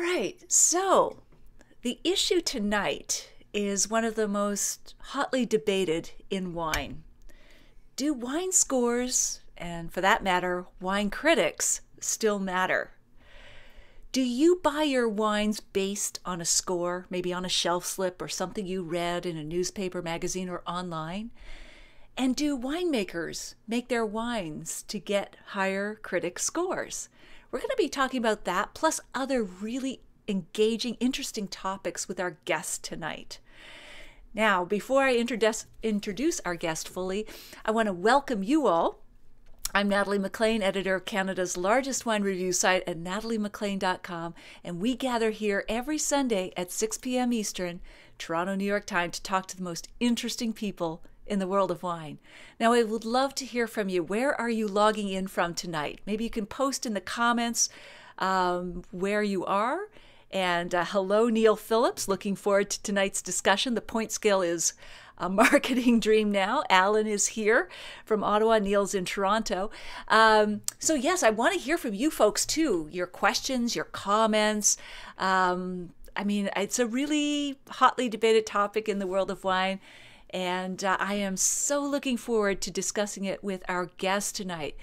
right, so the issue tonight is one of the most hotly debated in wine. Do wine scores, and for that matter, wine critics, still matter? Do you buy your wines based on a score, maybe on a shelf slip or something you read in a newspaper, magazine, or online? And do winemakers make their wines to get higher critic scores? We're going to be talking about that, plus other really engaging, interesting topics with our guest tonight. Now, before I introduce our guest fully, I want to welcome you all. I'm Natalie MacLean, editor of Canada's largest wine review site at nataliemaclean.com, and we gather here every Sunday at 6 p.m. Eastern, Toronto, New York time, to talk to the most interesting people in the world of wine. Now, I would love to hear from you. Where are you logging in from tonight? Maybe you can post in the comments where you are. And hello, Neil Phillips. Looking forward to tonight's discussion. The point scale is a marketing dream now. Alan is here from Ottawa. Neil's in Toronto. So yes, I want to hear from you folks too. Your questions, your comments. It's a really hotly debated topic in the world of wine. And I am so looking forward to discussing it with our guest tonight.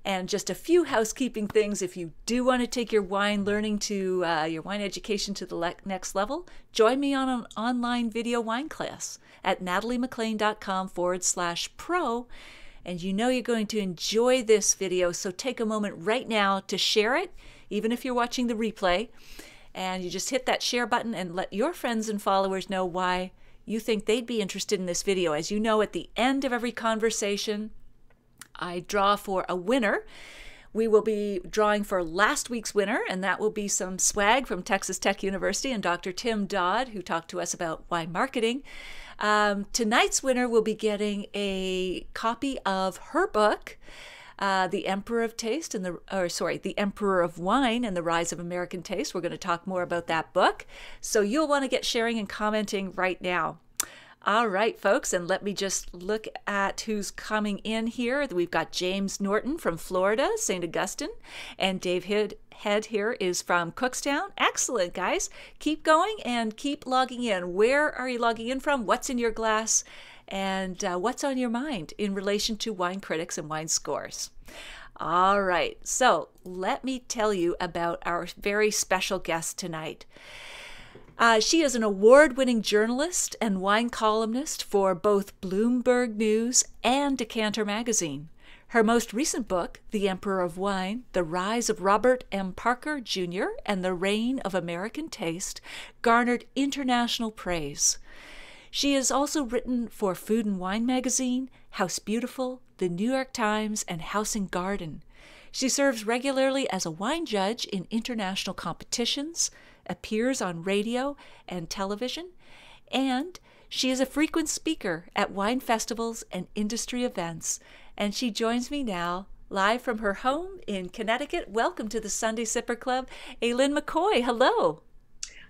And just a few housekeeping things. If you do want to take your wine learning to your wine education to the next level, join me on an online video wine class at nataliemaclean.com/pro. And you know you're going to enjoy this video, so take a moment right now to share it, even if you're watching the replay. And you just hit that share button and let your friends and followers know why you think they'd be interested in this video. As you know, at the end of every conversation, I draw for a winner. We will be drawing for last week's winner, and that will be some swag from Texas Tech University and Dr. Tim Dodd, who talked to us about wine marketing. Tonight's winner will be getting a copy of her book, The Emperor of Taste and The Emperor of Wine and the Rise of American Taste. We're going to talk more about that book. So you'll want to get sharing and commenting right now. All right, folks, and let me just look at who's coming in here. We've got James Norton from Florida, St. Augustine, and Dave Head here is from Cookstown. Excellent, guys. Keep going and keep logging in. Where are you logging in from? What's in your glass? And what's on your mind in relation to wine critics and wine scores? All right, so let me tell you about our very special guest tonight. She is an award-winning journalist and wine columnist for both Bloomberg News and Decanter Magazine. Her most recent book, The Emperor of Wine, The Rise of Robert M. Parker, Jr. and the Reign of American Taste, garnered international praise. She has also written for Food and Wine Magazine, House Beautiful, The New York Times, and House and Garden. She serves regularly as a wine judge in international competitions, appears on radio and television, and she is a frequent speaker at wine festivals and industry events. And she joins me now live from her home in Connecticut. Welcome to the Sunday Sipper Club, Aileen McCoy. Hello.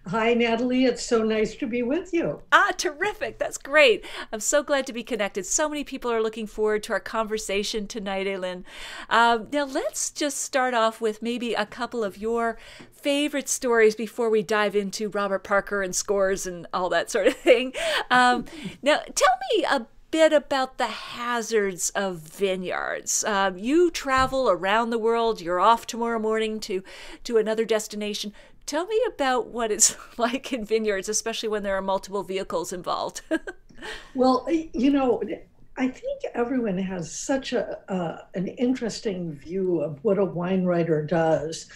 Hi, Natalie. It's so nice to be with you. Terrific. That's great. I'm so glad to be connected. So many people are looking forward to our conversation tonight, Aileen. Now, let's just start off with maybe a couple of your favorite stories before we dive into Robert Parker and scores and all that sort of thing. Now, tell me a bit about the hazards of vineyards. You travel around the world. You're off tomorrow morning to another destination. Tell me about what it's like in vineyards, especially when there are multiple vehicles involved. Well, I think everyone has such an interesting view of what a wine writer does.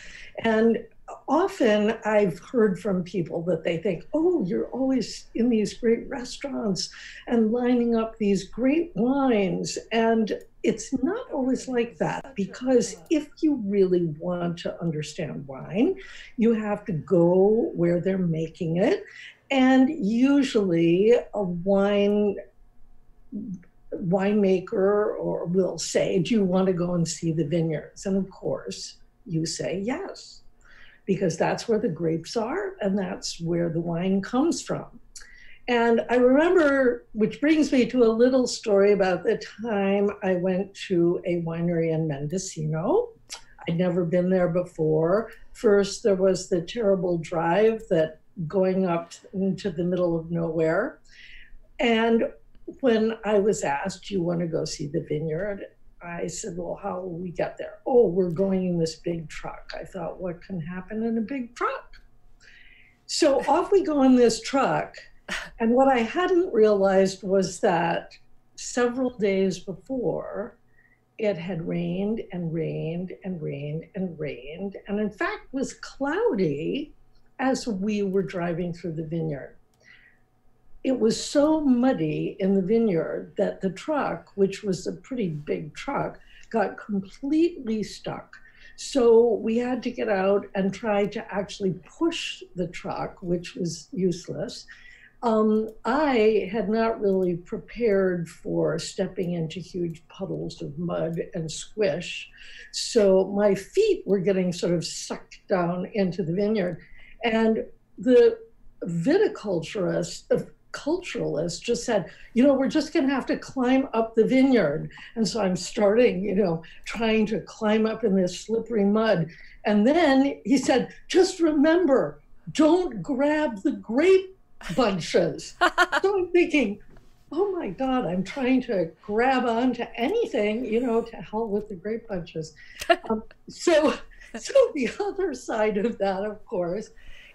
And often I've heard from people that they think, oh, you're always in these great restaurants and lining up these great wines. And it's not always like that, because if you really want to understand wine, you have to go where they're making it. And usually a winemaker or will say, do you want to go and see the vineyards? And of course, you say yes, because that's where the grapes are and that's where the wine comes from. And I remember, which brings me to a little story about the time I went to a winery in Mendocino. I'd never been there before. First, there was the terrible drive that going up into the middle of nowhere. And when I was asked, do you want to go see the vineyard? I said, well, how will we get there? Oh, we're going in this big truck. I thought, what can happen in a big truck? So off we go in this truck. And what I hadn't realized was that several days before, it had rained and rained and rained and rained, and in fact was cloudy as we were driving through the vineyard. It was so muddy in the vineyard that the truck, which was a pretty big truck, got completely stuck. So we had to get out and try to actually push the truck, which was useless. I had not really prepared for stepping into huge puddles of mud and squish. So my feet were getting sort of sucked down into the vineyard. And the culturalist just said, we're just going to have to climb up the vineyard. And so I'm starting, trying to climb up in this slippery mud. And then he said, just remember, don't grab the grape bunches. So I'm thinking, oh my God, I'm trying to grab onto anything, to hell with the grape bunches. So the other side of that, of course,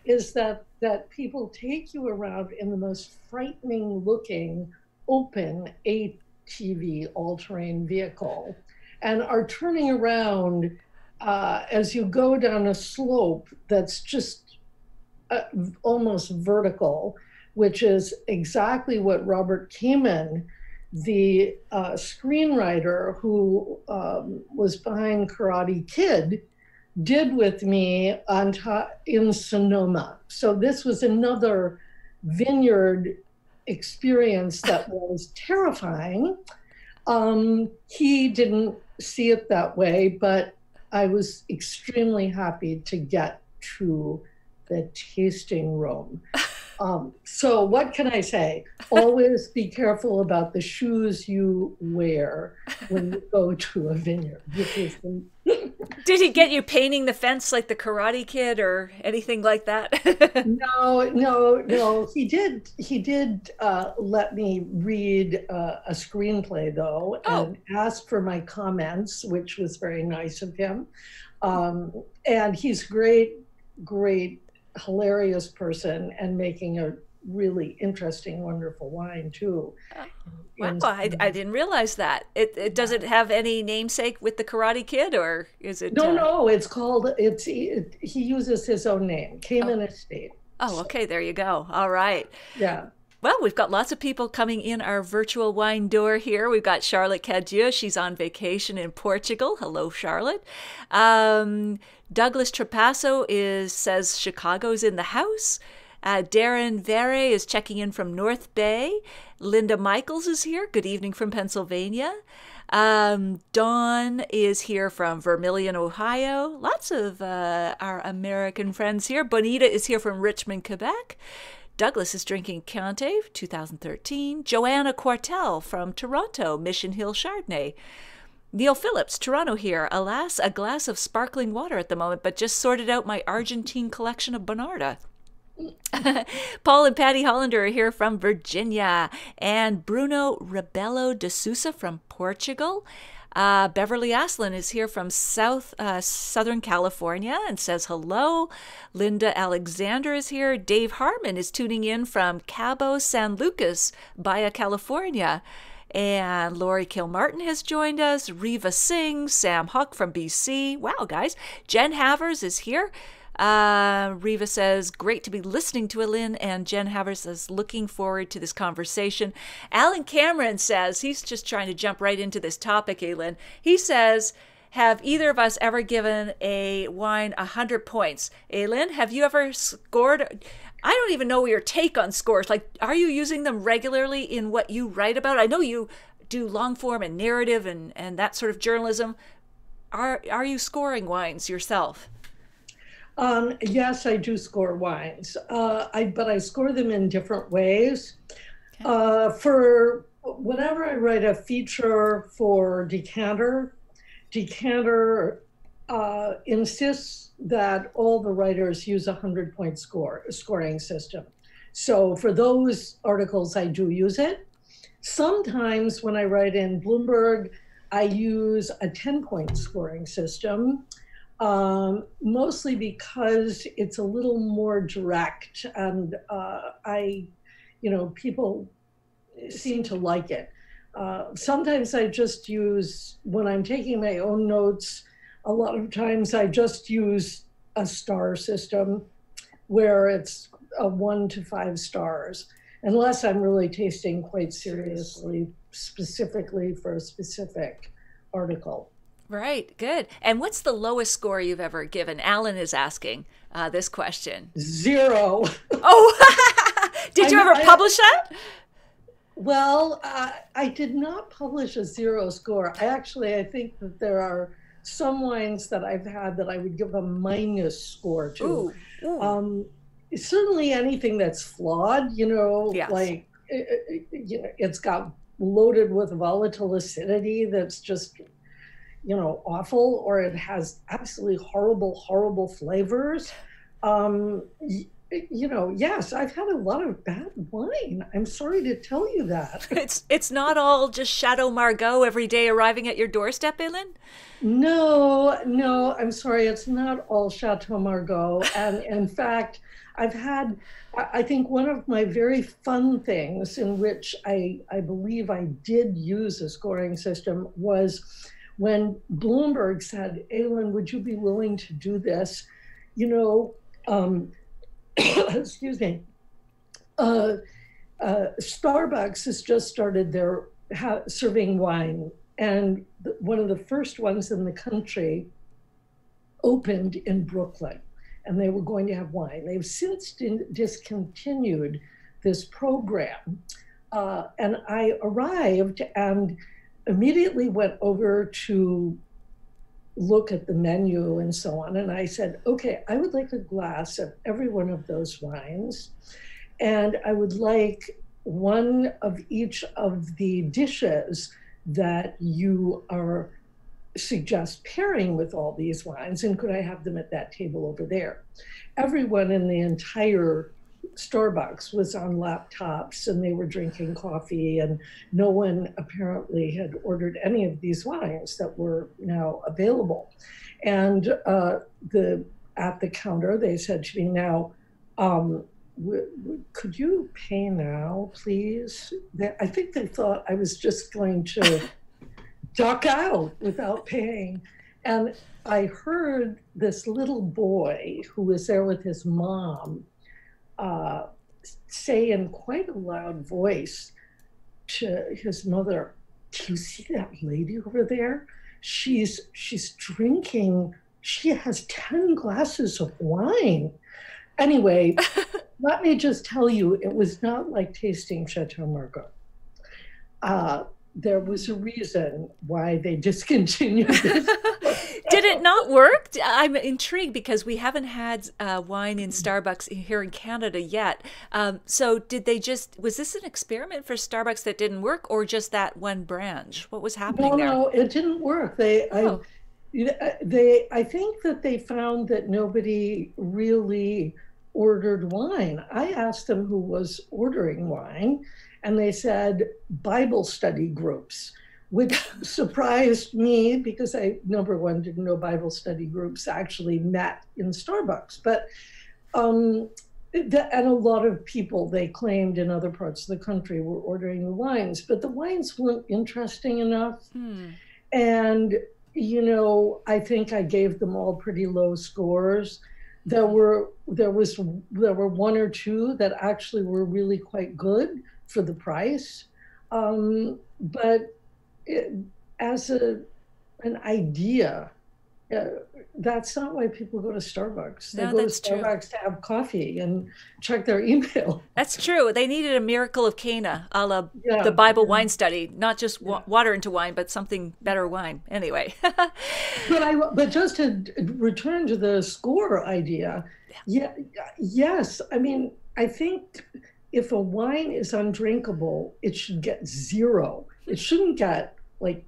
is that people take you around in the most frightening looking open ATV, all-terrain vehicle, and are turning around as you go down a slope that's just almost vertical, which is exactly what Robert Kamen, the screenwriter who was behind Karate Kid, did with me in Sonoma. So this was another vineyard experience that was terrifying. He didn't see it that way, but I was extremely happy to get to the tasting room. So what can I say? Always be careful about the shoes you wear when you go to a vineyard. Did he get you painting the fence like the Karate Kid or anything like that? No. He did let me read a screenplay though, and ask for my comments, which was very nice of him. And he's great, hilarious person, and making a really interesting, wonderful wine too. Wow, I didn't realize that. Does it have any namesake with the Karate Kid, or is it? No, it's called. He uses his own name, Kamen Estate. Oh, okay, there you go. All right. Yeah. Well, we've got lots of people coming in our virtual wine door here. We've got Charlotte Cadieux. She's on vacation in Portugal. Hello, Charlotte. Douglas Trapasso says Chicago's in the house. Darren Vere is checking in from North Bay. Linda Michaels is here. Good evening from Pennsylvania. Dawn is here from Vermilion, Ohio. Lots of our American friends here. Bonita is here from Richmond, Quebec. Douglas is drinking Chianti 2013. Joanna Quartel from Toronto, Mission Hill Chardonnay. Neil Phillips, Toronto here. Alas, a glass of sparkling water at the moment, but just sorted out my Argentine collection of Bonarda. Paul and Patty Hollander are here from Virginia. And Bruno Rebelo de Sousa from Portugal. Beverly Aslin is here from Southern California and says hello. Linda Alexander is here. Dave Harmon is tuning in from Cabo San Lucas, Baja California. And Lori Kilmartin has joined us. Reva Singh, Sam Huck from BC. Wow, guys. Jen Havers is here. Reva says, great to be listening to Alin, and Jen Havers says, looking forward to this conversation. Alan Cameron says, he's just trying to jump right into this topic, Alin. He says, have either of us ever given a wine 100 points? Alin, have you ever scored? I don't even know your take on scores. Like, are you using them regularly in what you write about? I know you do long form and narrative and that sort of journalism. Are you scoring wines yourself? Yes, I do score wines, but I score them in different ways. Okay. For whenever I write a feature for Decanter, insists that all the writers use a 100-point scoring system. So for those articles, I do use it. Sometimes when I write in Bloomberg, I use a 10-point scoring system, mostly because it's a little more direct, and people seem to like it. Sometimes I just use, when I'm taking my own notes, a lot of times I just use a star system where it's a 1 to 5 stars, unless I'm really tasting quite seriously, specifically for a specific article. Right, good. And what's the lowest score you've ever given? Alan is asking this question. 0. Oh, did you ever publish that? Well, I did not publish a 0 score. I think that there are some wines that I've had that I would give a minus score to. Ooh, ooh. Certainly anything that's flawed, Yes. like it's got loaded with volatile acidity that's just, awful, or it has absolutely horrible flavors. Yes, I've had a lot of bad wine. I'm sorry to tell you that. It's not all just Chateau Margaux every day arriving at your doorstep, Aileen? No, I'm sorry. It's not all Chateau Margaux. And in fact, I think one of my very fun things in which I believe I did use a scoring system was when Bloomberg said, Aileen, would you be willing to do this? Excuse me. Starbucks has just started their serving wine, and one of the first ones in the country opened in Brooklyn, and they were going to have wine. They've since discontinued this program, and I arrived and immediately went over to look at the menu and so on. And I said, okay, I would like a glass of every one of those wines. And I would like one of each of the dishes that you suggest pairing with all these wines. And could I have them at that table over there? Everyone in the entire Starbucks was on laptops, and they were drinking coffee, and no one apparently had ordered any of these wines that were now available. And at the counter, they said to me, now, could you pay now, please? I think they thought I was just going to duck out without paying. And I heard this little boy who was there with his mom say in quite a loud voice to his mother, do you see that lady over there? She's drinking, she has 10 glasses of wine. Anyway, let me just tell you, it was not like tasting Chateau Margaux. There was a reason why they discontinued this. Did it not work? I'm intrigued because we haven't had wine in Starbucks here in Canada yet. So was this an experiment for Starbucks that didn't work, or just that one branch? What was happening there? No, it didn't work. I think that they found that nobody really ordered wine. I asked them who was ordering wine, and they said Bible study groups, which surprised me because I, number one, didn't know Bible study groups actually met in Starbucks. But and a lot of people, they claimed, in other parts of the country were ordering the wines, but the wines weren't interesting enough. And, I think I gave them all pretty low scores. There were one or two that actually were really quite good for the price. But as an idea, that's not why people go to Starbucks. They go to Starbucks to have coffee and check their email. That's true. They needed a miracle of Cana, a la the Bible wine study, not just water into wine, but something better wine. Anyway. But just to return to the score idea, yes. I mean, I think if a wine is undrinkable, it should get 0. It shouldn't get like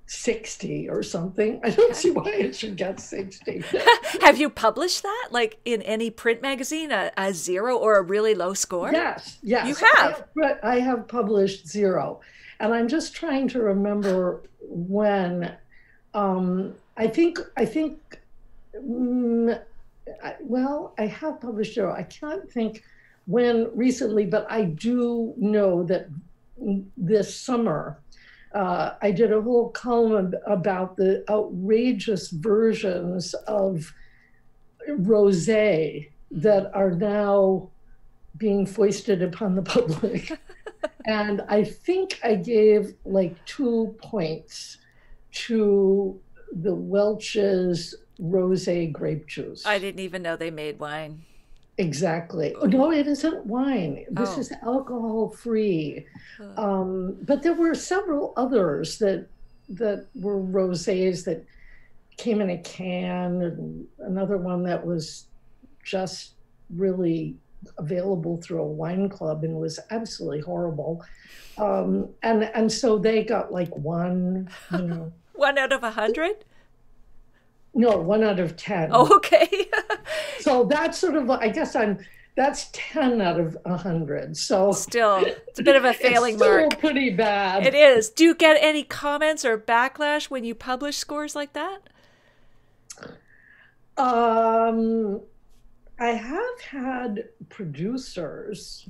60 or something. I don't see why it should get 60. Have you published that, like in any print magazine, a zero or a really low score? Yes, yes. You have. I have published zero. And I'm just trying to remember when. Well, I have published zero. I can't think when recently, but I do know that this summer, I did a whole column about the outrageous versions of rosé that are now being foisted upon the public. And I think I gave like 2 points to the Welch's rosé grape juice. I didn't even know they made wine. Exactly. Oh, no, it isn't wine. This is alcohol free. But there were several others that were rosés that came in a can, and another one that was just really available through a wine club and was absolutely horrible. And so they got like one, 1 out of 100? No, 1 out of 10. Oh, okay. So that's sort of, I guess that's 10 out of 100. So still, it's a bit of a failing mark. Still pretty bad. It is. Do you get any comments or backlash when you publish scores like that? I have had producers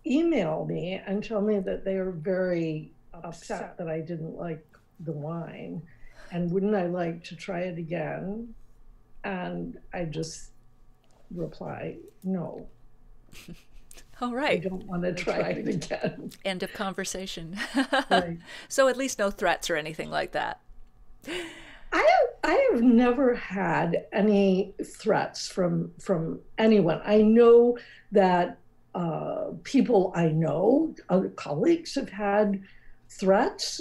email me and tell me that they are very upset that I didn't like the wine and wouldn't I like to try it again? And I just reply, no. All right. I don't want to try it again. End of conversation. Right. So at least no threats or anything like that. I have never had any threats from anyone. I know that people I know, other colleagues have had threats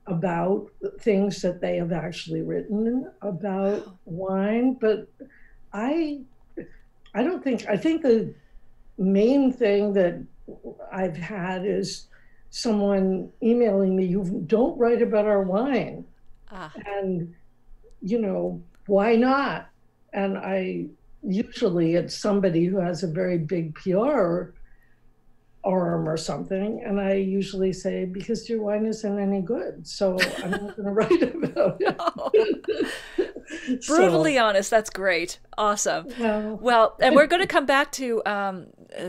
about things that they have actually written about wine, but I think the main thing that I've had is someone emailing me, "You don't write about our wine." And, why not? And usually it's somebody who has a very big PR arm or something. And I usually say, because your wine isn't any good. So I'm not going to write about it. Brutally honest. That's great. Awesome. Well, and we're going to come back to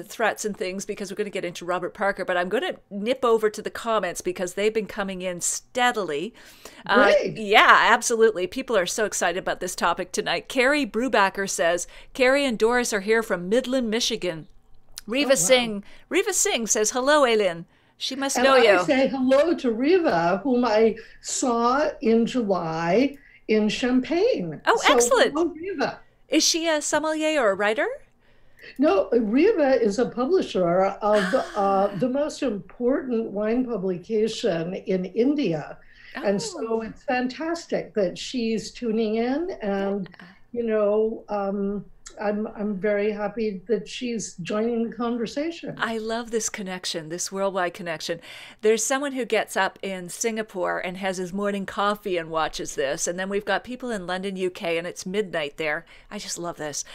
threats and things because we're going to get into Robert Parker, but I'm going to nip over to the comments because they've been coming in steadily. Great. Yeah, absolutely. People are so excited about this topic tonight. Carrie Brubacher says, Carrie and Doris are here from Midland, Michigan. Riva Singh says, hello, Aileen. She must know you. I say hello to Riva, whom I saw in July in Champaign. Oh, so, excellent. Hello, Riva. Is she a sommelier or a writer? No, Riva is a publisher of the most important wine publication in India. Oh. And so it's fantastic that she's tuning in and, I'm very happy that she's joining the conversation. I love this connection, this worldwide connection. There's someone who gets up in Singapore and has his morning coffee and watches this. And then we've got people in London, UK, and it's midnight there. I just love this.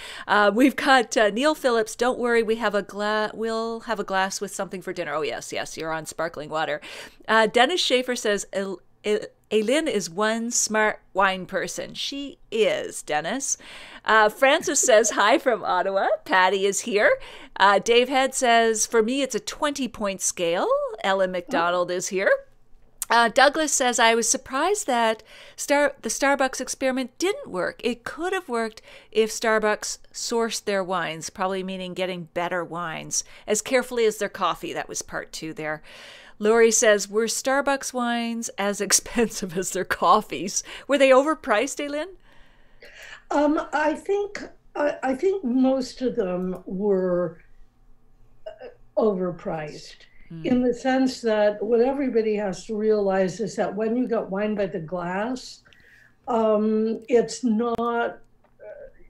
We've got Neil Phillips. Don't worry, we'll have a glass with something for dinner. Oh, yes, you're on sparkling water. Dennis Schaefer says, Aileen is one smart wine person. She is, Dennis. Francis says, hi from Ottawa. Patty is here. Dave Head says, for me, it's a 20-point scale. Ellen McDonald is here. Douglas says, I was surprised that the Starbucks experiment didn't work. It could have worked if Starbucks sourced their wines, probably meaning getting better wines, as carefully as their coffee. That was part 2 there. Lori says, were Starbucks wines as expensive as their coffees? Were they overpriced, Aileen? I think most of them were overpriced in the sense that what everybody has to realize is that when you get wine by the glass, it's not,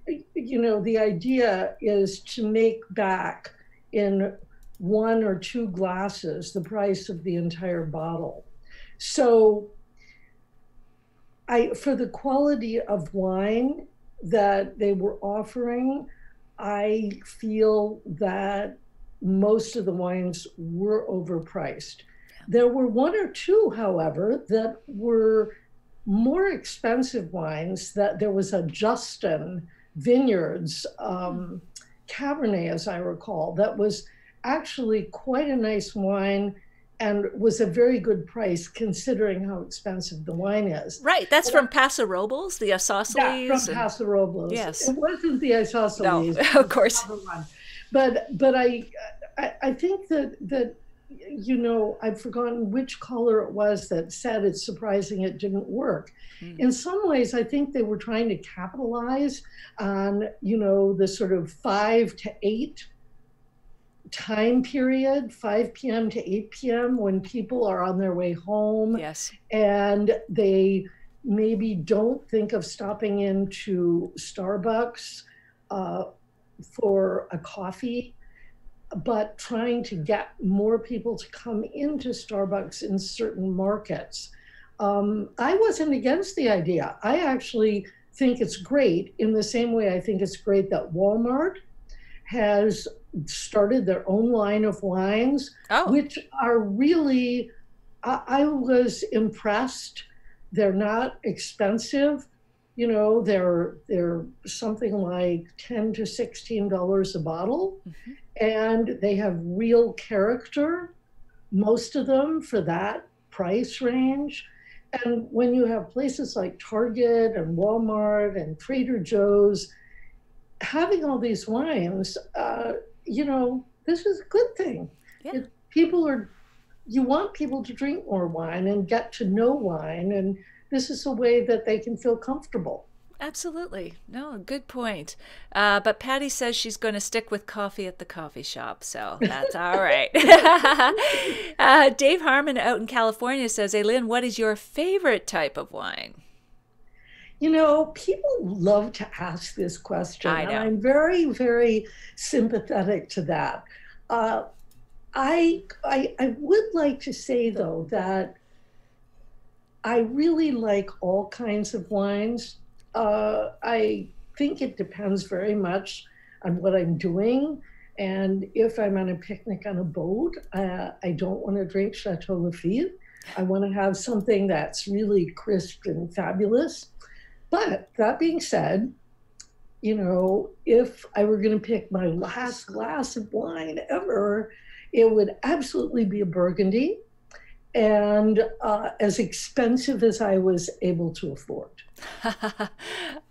the idea is to make back in 1 or 2 glasses the price of the entire bottle. So for the quality of wine that they were offering, I feel that most of the wines were overpriced. There were one or two, however, that were more expensive wines. That there was a Justin Vineyards Cabernet, as I recall, that was actually quite a nice wine and was a very good price considering how expensive the wine is. Right, that's from Paso Robles, the Isosceles. Yeah, from Paso Robles. Yes, it wasn't the Isosceles. No, of course. But I think that you know, I've forgotten which caller it was that said it's surprising it didn't work. In some ways, I think they were trying to capitalize on, you know, the sort of 5 to 8 time period, 5 p.m. to 8 p.m. when people are on their way home. Yes. And they maybe don't think of stopping into Starbucks for a coffee, but trying to get more people to come into Starbucks in certain markets. I wasn't against the idea. I actually think it's great, in the same way I think it's great that Walmart has started their own line of wines, which are really, I was impressed. They're not expensive. You know, they're something like $10 to $16 a bottle. And they have real character, most of them, for that price range. And when you have places like Target and Walmart and Trader Joe's having all these wines, you know, this is a good thing. Yeah. You want people to drink more wine and get to know wine, and this is a way that they can feel comfortable. Absolutely. No, good point. But Patty says she's going to stick with coffee at the coffee shop, so that's all right. Dave Harmon out in California says, Aileen, what is your favorite type of wine? You know, people love to ask this question. I know. And I'm very, very sympathetic to that. I would like to say, though, that I really like all kinds of wines. I think it depends very much on what I'm doing. And if I'm on a picnic on a boat, I don't want to drink Chateau Lafite. I want to have something that's really crisp and fabulous. But that being said, you know, if I were going to pick my last glass of wine ever, it would absolutely be a Burgundy, and as expensive as I was able to afford.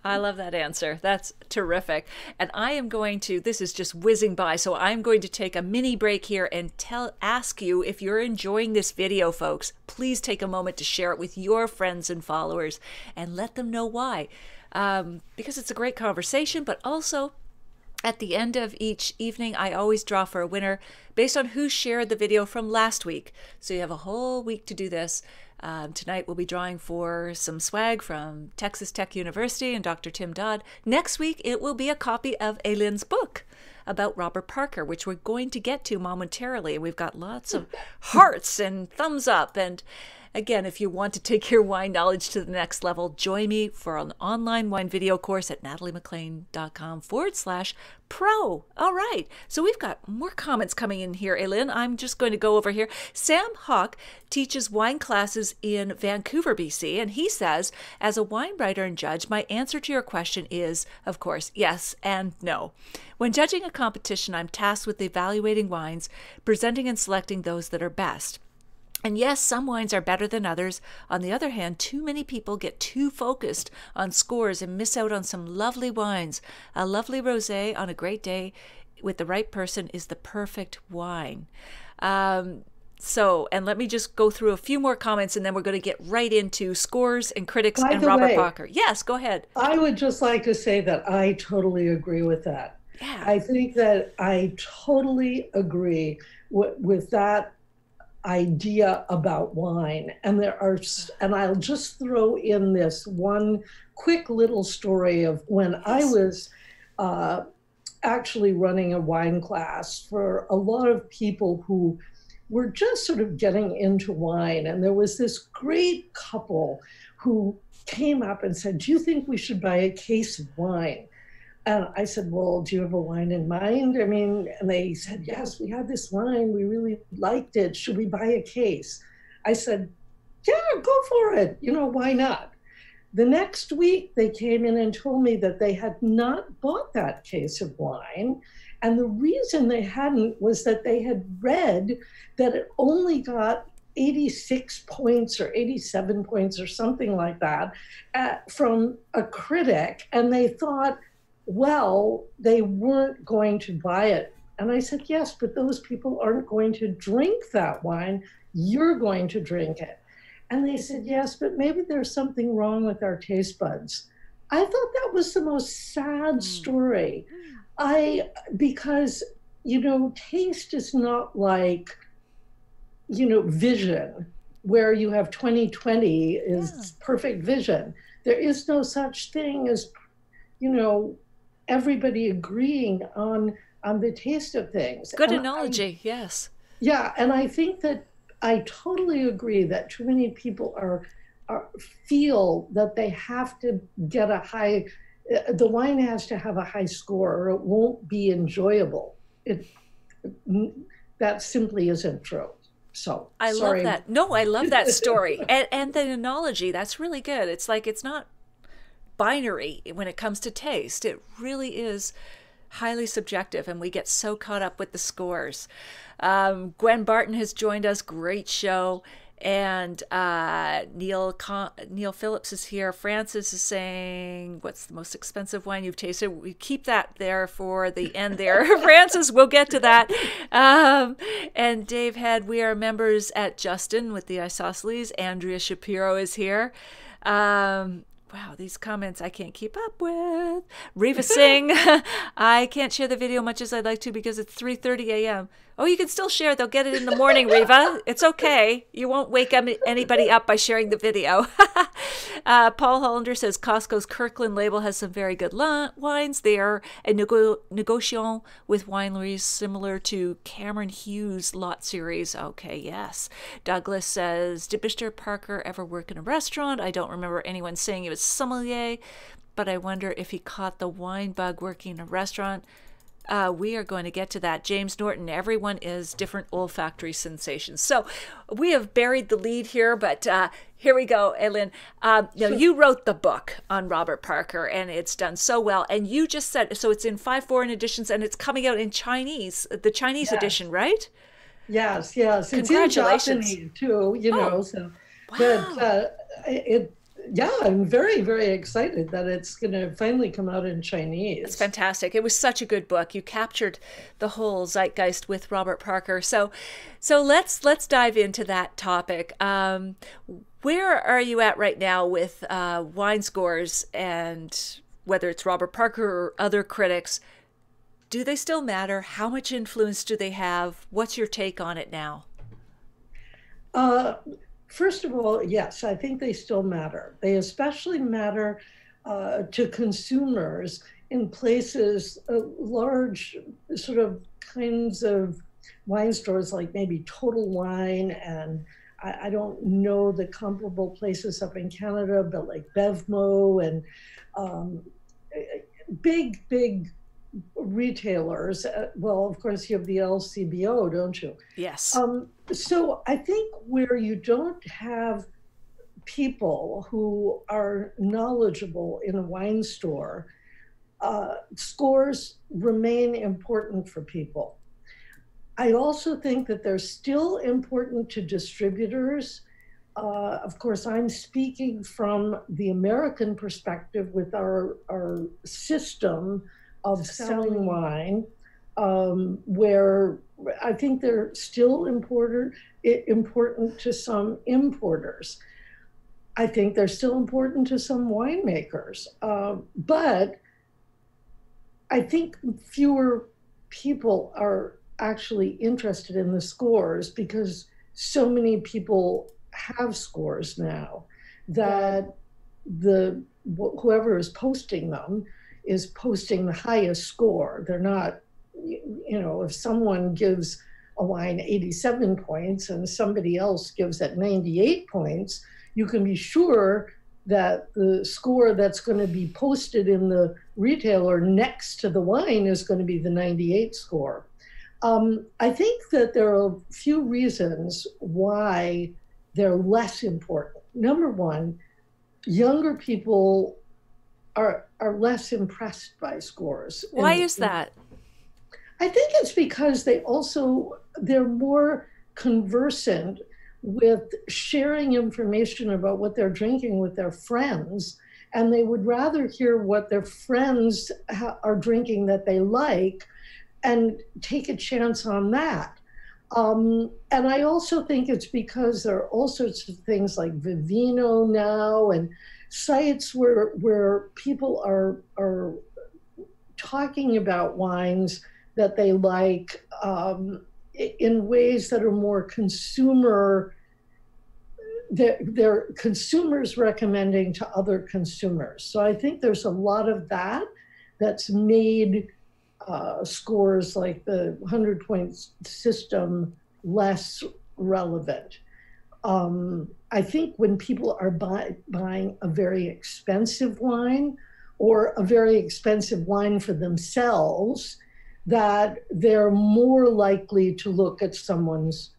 I love that answer. That's terrific. And I am going to, this is just whizzing by, so I'm going to take a mini break here and ask you, if you're enjoying this video, folks, please take a moment to share it with your friends and followers and let them know why. Because it's a great conversation, but also at the end of each evening, I always draw for a winner based on who shared the video from last week. So you have a whole week to do this. Tonight we'll be drawing for some swag from Texas Tech University and Dr. Tim Dodd. Next week it will be a copy of Aileen's book about Robert Parker, which we're going to get to momentarily. We've got lots of hearts and thumbs up. And again, if you want to take your wine knowledge to the next level, join me for an online wine video course at nataliemaclean.com/pro. All right. So we've got more comments coming in here, Aileen. I'm just going to go over here. Sam Hawk teaches wine classes in Vancouver, BC, and he says, as a wine writer and judge, my answer to your question is, of course, yes and no. When judging a competition, I'm tasked with evaluating wines, presenting and selecting those that are best. And yes, some wines are better than others. On the other hand, too many people get too focused on scores and miss out on some lovely wines. A lovely rosé on a great day with the right person is the perfect wine. And let me just go through a few more comments, and then we're going to get right into scores and critics and Robert Parker. Yes, go ahead. I would just like to say that I totally agree with that. Yeah. I think that I totally agree with that idea about wine. And I'll just throw in this one quick little story of when I was actually running a wine class for a lot of people who were just sort of getting into wine. And there was this great couple who came up and said, "Do you think we should buy a case of wine?" And I said, "Well, do you have a wine in mind?" I mean, and they said, "Yes, we had this wine. We really liked it. Should we buy a case?" I said, "Yeah, go for it. You know, why not?" The next week, they came in and told me that they had not bought that case of wine. And the reason they hadn't was that they had read that it only got 86 points or 87 points or something like that from a critic. And they thought, well, they weren't going to buy it. And I said, "Yes, but those people aren't going to drink that wine. You're going to drink it." And they said, "Yes, but maybe there's something wrong with our taste buds." I thought that was the most sad story. Because, you know, taste is not like, you know, vision, where you have 20/20 is perfect vision. There is no such thing as, you know, everybody agreeing on the taste of things. Good analogy, yes. Yeah, and I think that I totally agree that too many people feel that they have to get a high, the wine has to have a high score or it won't be enjoyable. That simply isn't true. So I sorry. love that. No, I love that story. And the analogy, that's really good. It's like, it's not binary when it comes to taste. It really is highly subjective, and we get so caught up with the scores. Gwen Barton has joined us. Great show. And Neil Phillips is here. Francis is saying, "What's the most expensive wine you've tasted?" We keep that there for the end there. Francis, we'll get to that. And Dave had, "We are members at Justin with the Isosceles." Andrea Shapiro is here. Wow, these comments I can't keep up with. Reva Singh, "I can't share the video much as I'd like to because it's 3:30 a.m. Oh, you can still share. They'll get it in the morning, Reva. It's okay. You won't wake anybody up by sharing the video. Paul Hollander says, "Costco's Kirkland label has some very good wines. They are a negotiation with wineries similar to Cameron Hughes Lot Series." Okay, yes. Douglas says, "Did Mr. Parker ever work in a restaurant? I don't remember anyone saying he was sommelier, but I wonder if he caught the wine bug working in a restaurant." We are going to get to that. James Norton, "Everyone is different olfactory sensations." So we have buried the lead here, but here we go, Eileen. You wrote the book on Robert Parker, and it's done so well. And you just said, so it's in 5 foreign editions, and it's coming out in Chinese, the Chinese edition, right? Yes, yes. Congratulations. It's in Japanese too, you know. So, wow. But yeah, I'm very, very excited that it's going to finally come out in Chinese. It's fantastic. It was such a good book. You captured the whole zeitgeist with Robert Parker. So let's dive into that topic. Where are you at right now with wine scores, and whether it's Robert Parker or other critics? Do they still matter? How much influence do they have? What's your take on it now? First of all, yes, I think they still matter. They especially matter to consumers in places, large sort of kinds of wine stores like maybe Total Wine, and I don't know the comparable places up in Canada, but like Bevmo and big retailers. Well, of course, you have the LCBO, don't you? Yes. So I think where you don't have people who are knowledgeable in a wine store, scores remain important for people. I also think that they're still important to distributors. Of course, I'm speaking from the American perspective with our system of selling wine, where I think they're still important to some importers. I think they're still important to some winemakers. But I think fewer people are actually interested in the scores because so many people have scores now that whoever is posting them is posting the highest score. They're not, if someone gives a wine 87 points and somebody else gives it 98 points, you can be sure that the score that's going to be posted in the retailer next to the wine is going to be the 98 score. I think that there are a few reasons why they're less important. Number one, younger people are less impressed by scores. Why is that? I think it's because they're more conversant with sharing information about what they're drinking with their friends, and they would rather hear what their friends are drinking that they like and take a chance on that. And I also think it's because there are all sorts of things like Vivino now and sites where people are talking about wines that they like in ways that are more consumer. They're consumers recommending to other consumers. So I think there's a lot of that that's made scores like the 100-point system less relevant. I think when people are buying a very expensive wine or a very expensive wine for themselves, that they're more likely to look at someone's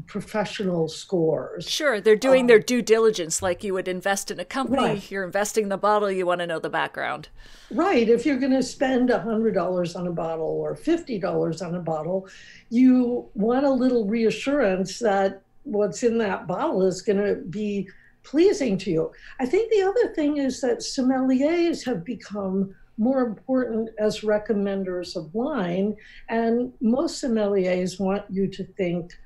professional scores. Sure, they're doing their due diligence like you would invest in a company. Right. You're investing in the bottle, you want to know the background. Right. If you're going to spend $100 on a bottle or $50 on a bottle, you want a little reassurance that what's in that bottle is going to be pleasing to you. I think the other thing is that sommeliers have become more important as recommenders of wine, and most sommeliers want you to think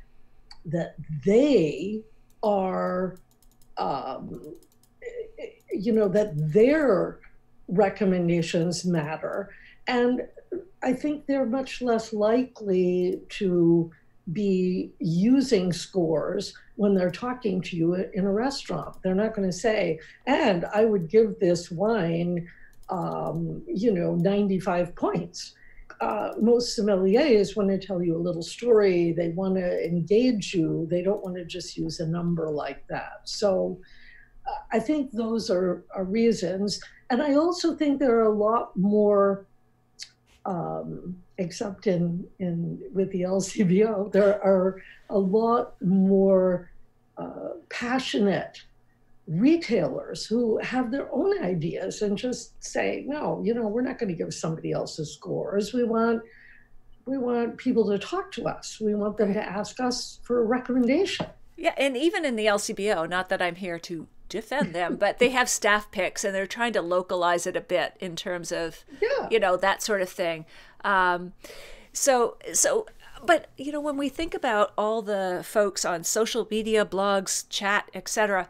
that they are, that their recommendations matter. And I think they're much less likely to be using scores when they're talking to you in a restaurant. They're not going to say, and I would give this wine 95 points. Most sommeliers want to tell you a little story. They want to engage you. They don't want to just use a number like that. So I think those are reasons. And I also think there are a lot more, except with the LCBO, there are a lot more passionate retailers who have their own ideas and just say, no, we're not going to give somebody else's scores. We want people to talk to us. We want them to ask us for a recommendation. Yeah, and even in the LCBO, not that I'm here to defend them, but they have staff picks and they're trying to localize it a bit in terms of, that sort of thing. But when we think about all the folks on social media, blogs, chat, etc.,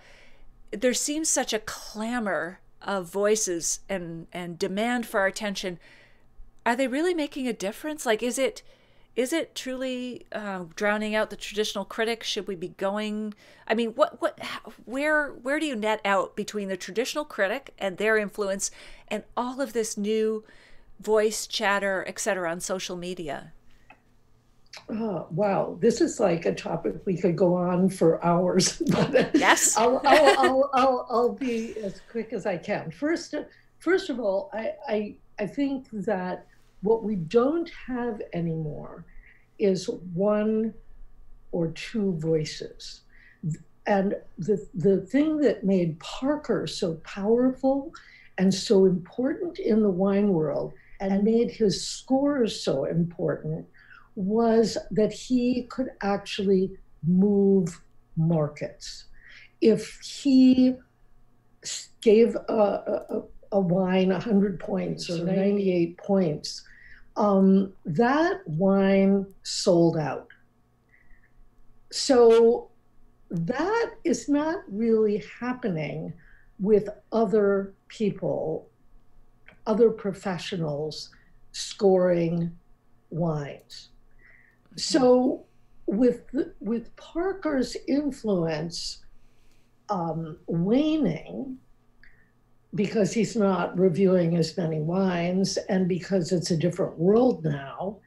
there seems such a clamor of voices and demand for our attention. Are they really making a difference? Like, is it truly drowning out the traditional critic? Should we be going? I mean, where do you net out between the traditional critic and their influence and all of this new voice, chatter, etc. on social media? Oh, wow. This is like a topic we could go on for hours. But yes. I'll be as quick as I can. First of all, I think that what we don't have anymore is one or two voices. And the thing that made Parker so powerful and so important in the wine world and made his scores so important was that he could actually move markets. If he gave a wine 100 points or 98 points, that wine sold out. So that is not really happening with other people, other professionals scoring wines. So with Parker's influence waning, because he's not reviewing as many wines and because it's a different world now,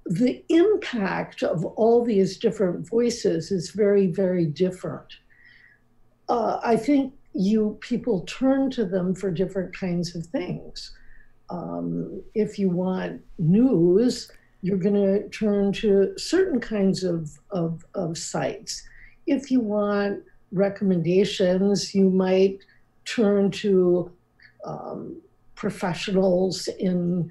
the impact of all these different voices is very, very different. I think people turn to them for different kinds of things. If you want news, you're going to turn to certain kinds of sites. If you want recommendations, you might turn to professionals in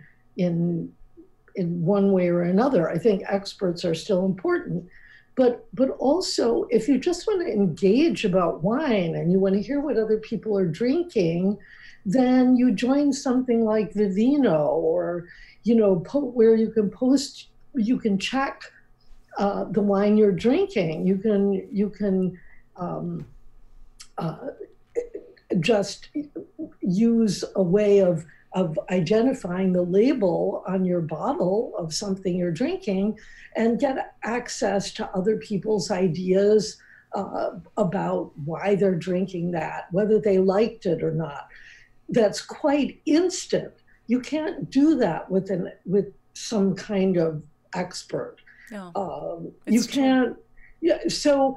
one way or another. I think experts are still important. But also, if you just want to engage about wine and you want to hear what other people are drinking, then you join something like Vivino, or, where you can check the wine you're drinking. You can just use a way of identifying the label on your bottle of something you're drinking and get access to other people's ideas about why they're drinking that, whether they liked it or not. That's quite instant. You can't do that with some kind of expert. No, you can't. Yeah, so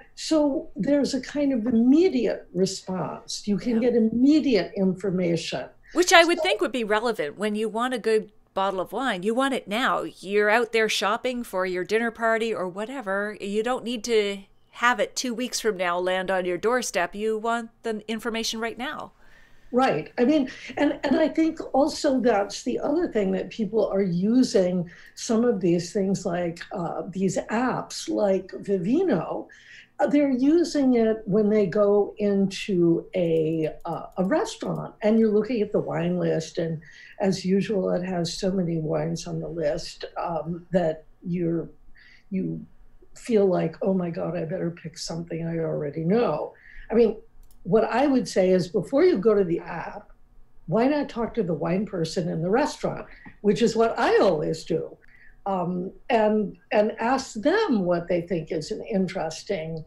there's a kind of immediate response. You can get immediate information. Which I would think would be relevant when you want a good bottle of wine. You want it now. You're out there shopping for your dinner party or whatever. You don't need to have it 2 weeks from now land on your doorstep. You want the information right now. Right. I mean, and I think also that's the other thing, that people are using some of these things like these apps like Vivino. They're using it when they go into a restaurant and you're looking at the wine list, and as usual, it has so many wines on the list that you feel like, oh my God, I better pick something I already know. I mean, what I would say is, before you go to the app, why not talk to the wine person in the restaurant, which is what I always do, and ask them what they think is an interesting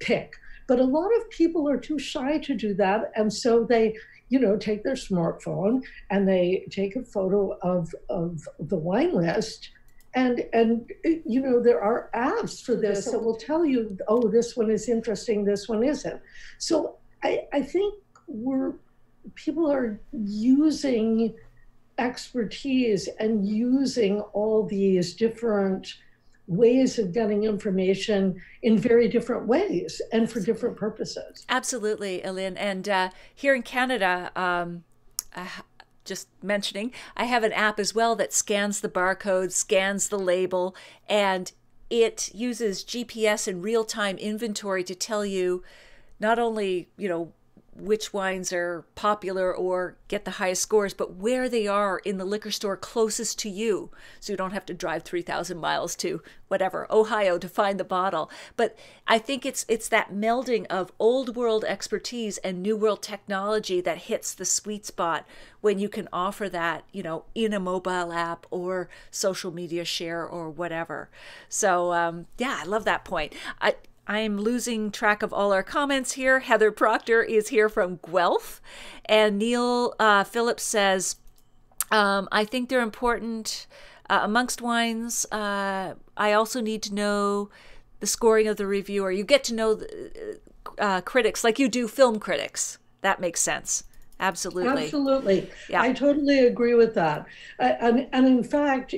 pick. But a lot of people are too shy to do that, and so they, take their smartphone and they take a photo of the wine list. And there are apps for this that will tell you, oh, this one is interesting, this one isn't. So I think people are using expertise and using all these different ways of getting information in very different ways and for different purposes. Absolutely, Elaine. And here in Canada, just mentioning, I have an app as well that scans the barcode, scans the label, and it uses GPS and real-time inventory to tell you not only, which wines are popular or get the highest scores, but where they are in the liquor store closest to you. So you don't have to drive 3,000 miles to whatever, Ohio, to find the bottle. But I think it's that melding of old world expertise and new world technology that hits the sweet spot when you can offer that, in a mobile app or social media share or whatever. So I love that point. I'm losing track of all our comments here. Heather Proctor is here from Guelph. And Neil Phillips says, I think they're important amongst wines. I also need to know the scoring of the reviewer. You get to know the, critics like you do film critics. That makes sense. Absolutely. Absolutely. Yeah. I totally agree with that. And in fact,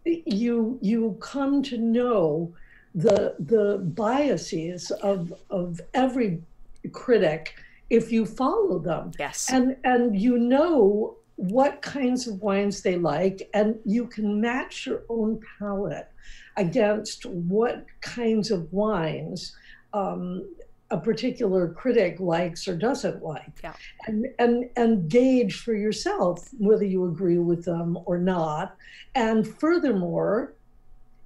you come to know the biases of every critic if you follow them. Yes. And you know what kinds of wines they like, and you can match your own palate against what kinds of wines a particular critic likes or doesn't like. Yeah. And gauge for yourself whether you agree with them or not. And furthermore,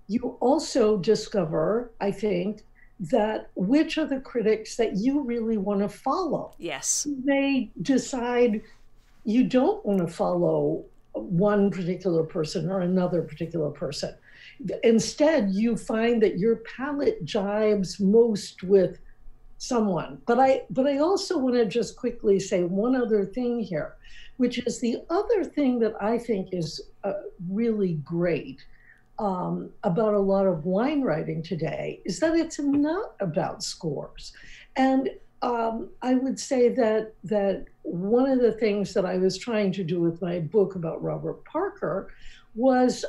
you also discover, I think, that which are the critics that you really want to follow. Yes. You may decide you don't want to follow one particular person or another particular person. Instead, you find that your palate jibes most with someone. But I also want to just quickly say one other thing here, which is the other thing that I think is really great about a lot of wine writing today is that it's not about scores. And I would say that one of the things that I was trying to do with my book about Robert Parker was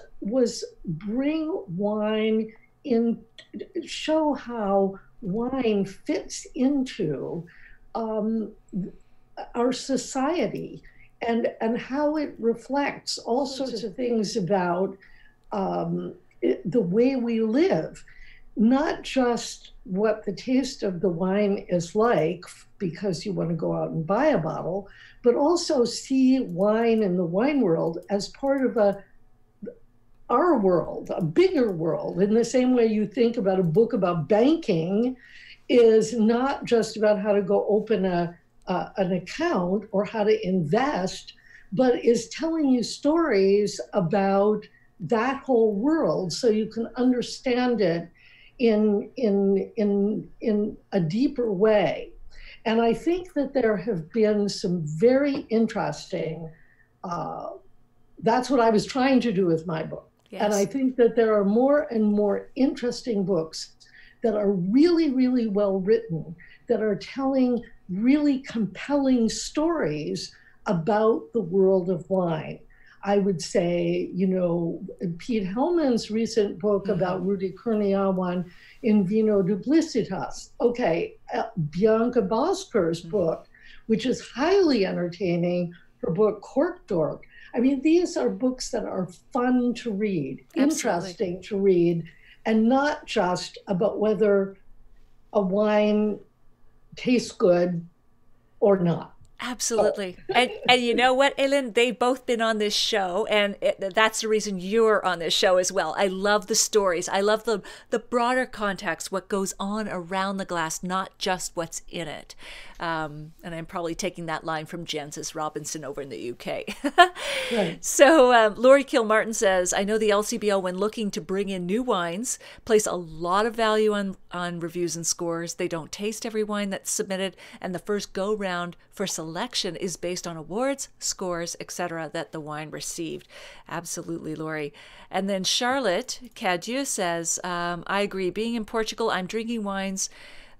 bring wine in, show how wine fits into our society, and how it reflects all sorts of things about the way we live, not just what the taste of the wine is like because you want to go out and buy a bottle, but also see wine in the wine world as part of our world, a bigger world. In the same way you think about a book about banking is not just about how to go open an account or how to invest, but is telling you stories about that whole world so you can understand it in a deeper way. And I think that there have been some very interesting, that's what I was trying to do with my book. Yes. And I think that there are more and more interesting books that are really, really well written, that are telling really compelling stories about the world of wine. I would say, you know, Pete Hellman's recent book about Rudy Kurniawan in Vino Duplicitas. Okay, Bianca Bosker's book, which is highly entertaining, her book Cork Dork. I mean, these are books that are fun to read, interesting to read, and not just about whether a wine tastes good or not. Absolutely. And you know what, Elin? They've both been on this show, and that's the reason you're on this show as well. I love the stories. I love the broader context, what goes on around the glass, not just what's in it. And I'm probably taking that line from Jancis Robinson over in the UK. Right. So Laurie Kilmartin says, I know the LCBO, when looking to bring in new wines, place a lot of value on reviews and scores. They don't taste every wine that's submitted, and the first go-round for selection is based on awards, scores, etc. that the wine received. Absolutely, Laurie. And then Charlotte Cadieux says, I agree. Being in Portugal, I'm drinking wines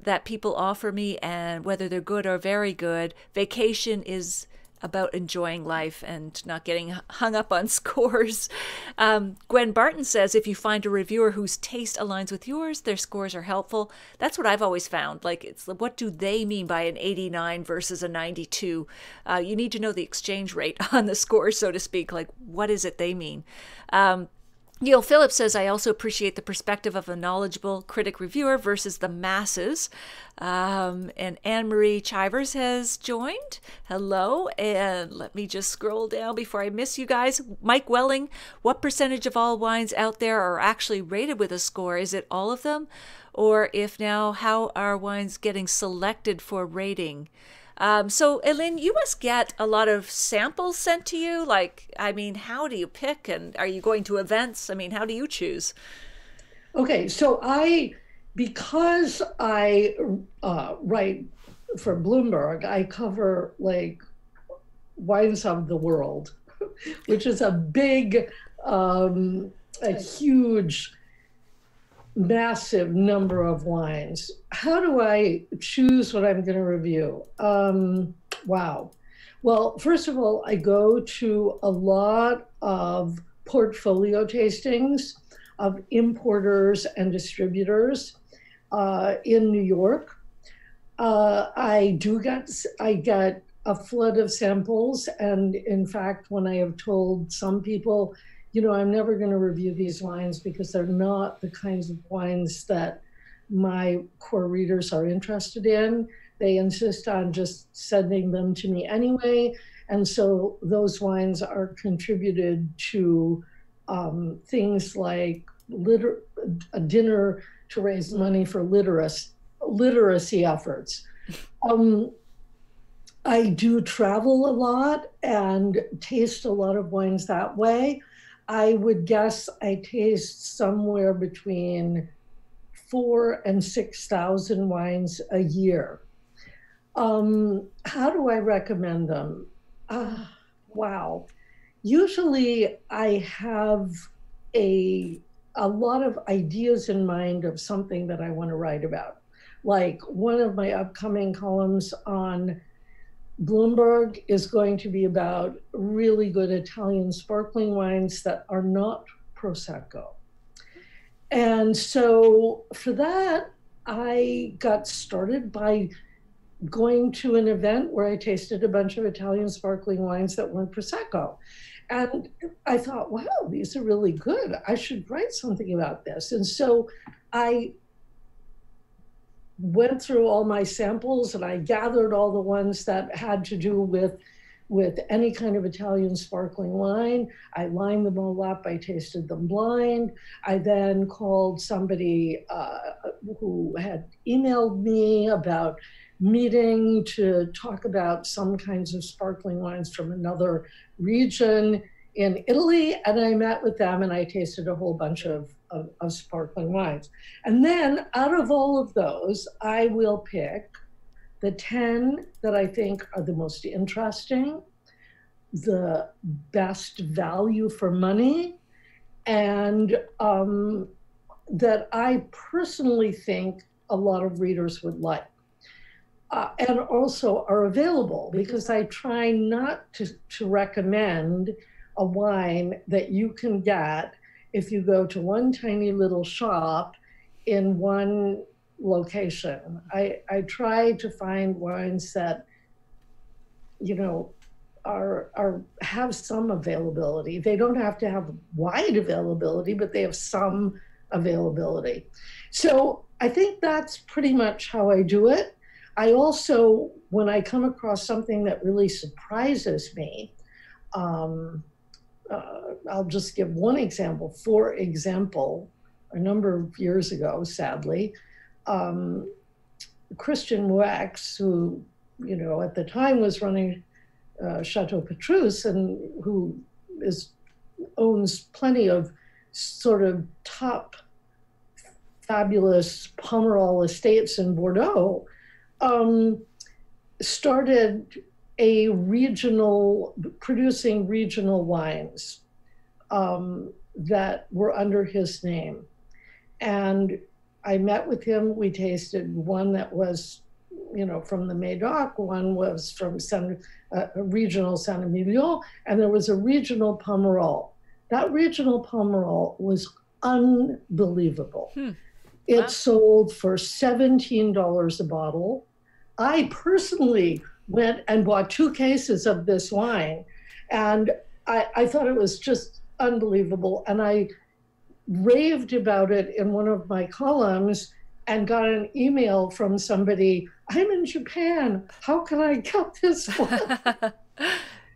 that people offer me, and whether they're good or very good, vacation is about enjoying life and not getting hung up on scores. Gwen Barton says, if you find a reviewer whose taste aligns with yours, their scores are helpful. That's what I've always found. Like, it's what do they mean by an 89 versus a 92? You need to know the exchange rate on the score, so to speak. Like, what is it they mean? Neil Phillips says, I also appreciate the perspective of a knowledgeable critic reviewer versus the masses. And Anne-Marie Chivers has joined. Hello. And let me just scroll down before I miss you guys. Mike Welling, what percentage of all wines out there are actually rated with a score? Is it all of them? Or if now, how are wines getting selected for rating? So, Elin, you must get a lot of samples sent to you. Like, I mean, how do you pick? And are you going to events? I mean, how do you choose? Okay, so because I write for Bloomberg, I cover like wines of the world, which is a big, a huge, massive number of wines. How do I choose what I'm going to review? Wow. Well, first of all, I go to a lot of portfolio tastings of importers and distributors in New York. I get a flood of samples. And in fact, when I have told some people, you know, I'm never going to review these wines because they're not the kinds of wines that my core readers are interested in, they insist on just sending them to me anyway. And so those wines are contributed to things like a dinner to raise money for literacy efforts. I do travel a lot and taste a lot of wines that way. I would guess I taste somewhere between 4,000 and 6,000 wines a year. How do I recommend them? Wow. Usually I have a a lot of ideas in mind of something that I want to write about. Like one of my upcoming columns on Bloomberg is going to be about really good Italian sparkling wines that are not Prosecco. And so for that, I got started by going to an event where I tasted a bunch of Italian sparkling wines that weren't Prosecco. And I thought, wow, these are really good. I should write something about this. And so I went through all my samples and I gathered all the ones that had to do with any kind of Italian sparkling wine. I lined them all up. I tasted them blind. I then called somebody who had emailed me about meeting to talk about some kinds of sparkling wines from another region in Italy. And I met with them and I tasted a whole bunch of sparkling wines. And then out of all of those, I will pick the 10 that I think are the most interesting, the best value for money, and that I personally think a lot of readers would like. And also are available, because I try not to recommend a wine that you can get if you go to one tiny little shop in one location. I try to find wines that, you know, have some availability. They don't have to have wide availability, but they have some availability. So I think that's pretty much how I do it. I also, when I come across something that really surprises me, I'll just give one example. For example, a number of years ago, sadly, Christian Moueix, who, you know, at the time was running Chateau Petrus and who owns plenty of sort of top fabulous Pomerol estates in Bordeaux, started producing regional wines that were under his name. And I met with him. We tasted one that was, you know, from the Médoc, one was from regional Saint-Emilion, and there was a regional Pomerol. That regional Pomerol was unbelievable. It sold for $17 a bottle. I personally went and bought 2 cases of this wine, and I thought it was just unbelievable. And I raved about it in one of my columns and got an email from somebody, I'm in Japan, how can I get this one?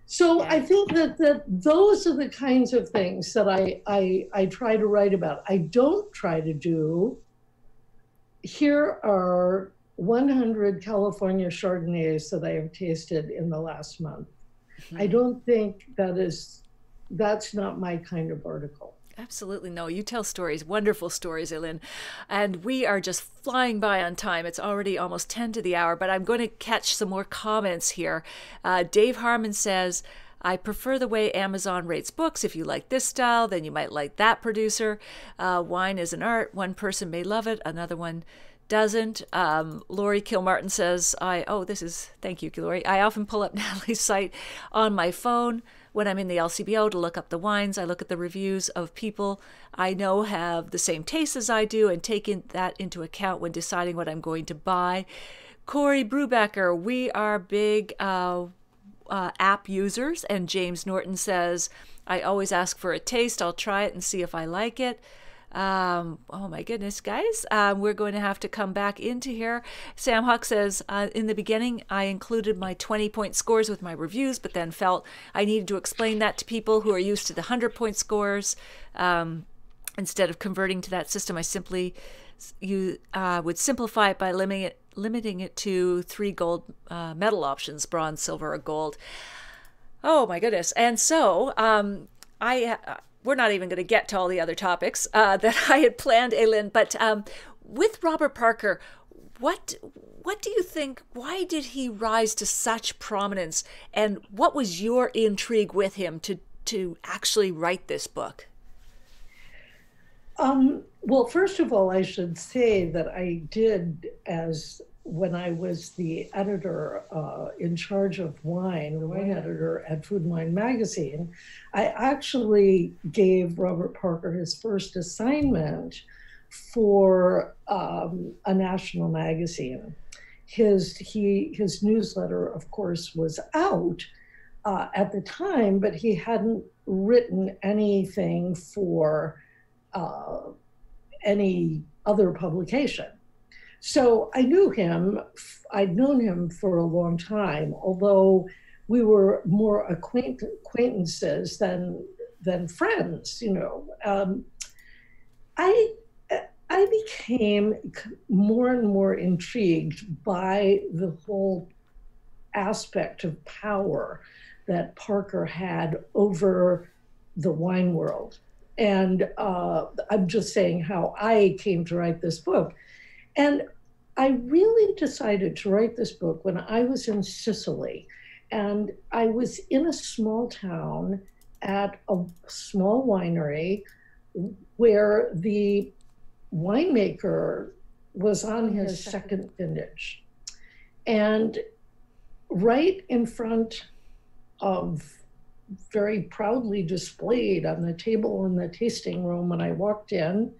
So I think that those are the kinds of things that I try to write about. I don't try to do, here are 100 California Chardonnays that I have tasted in the last month. I don't think that's not my kind of article. Absolutely. No, you tell stories, wonderful stories, Eileen. And we are just flying by on time. It's already almost 10 to the hour, but I'm going to catch some more comments here. Dave Harmon says, I prefer the way Amazon rates books. If you like this style, then you might like that producer. Wine is an art. One person may love it, another one doesn't. Lori Kilmartin says, thank you, Lori. I often pull up Natalie's site on my phone when I'm in the LCBO to look up the wines. I look at the reviews of people I know have the same taste as I do and take that into account when deciding what I'm going to buy. Corey Brubaker, we are big app users, and James Norton says, I always ask for a taste. I'll try it and see if I like it. Oh my goodness, guys, we're going to have to come back into here. Sam Huck says, in the beginning, I included my 20-point scores with my reviews, but then felt I needed to explain that to people who are used to the 100-point scores. Instead of converting to that system, I simply would simplify it by limiting it to 3 gold medal options, bronze, silver, or gold. Oh my goodness. And so we're not even going to get to all the other topics that I had planned, Eileen, but with Robert Parker, what do you think, why did he rise to such prominence, and what was your intrigue with him to actually write this book? Well, first of all, I should say that I did, as when I was the editor in charge of wine, the wine editor at Food and Wine magazine, I actually gave Robert Parker his first assignment for a national magazine. His newsletter, of course, was out at the time, but he hadn't written anything for any other publication. So I knew him. I'd known him for a long time, although we were more acquaintances than friends. I I became more and more intrigued by the whole aspect of power that Parker had over the wine world. And I'm just saying how I came to write this book. And I really decided to write this book when I was in Sicily. And I was in a small town at a small winery where the winemaker was on his second vintage. And right in front of, very proudly displayed on the table in the tasting room when I walked in,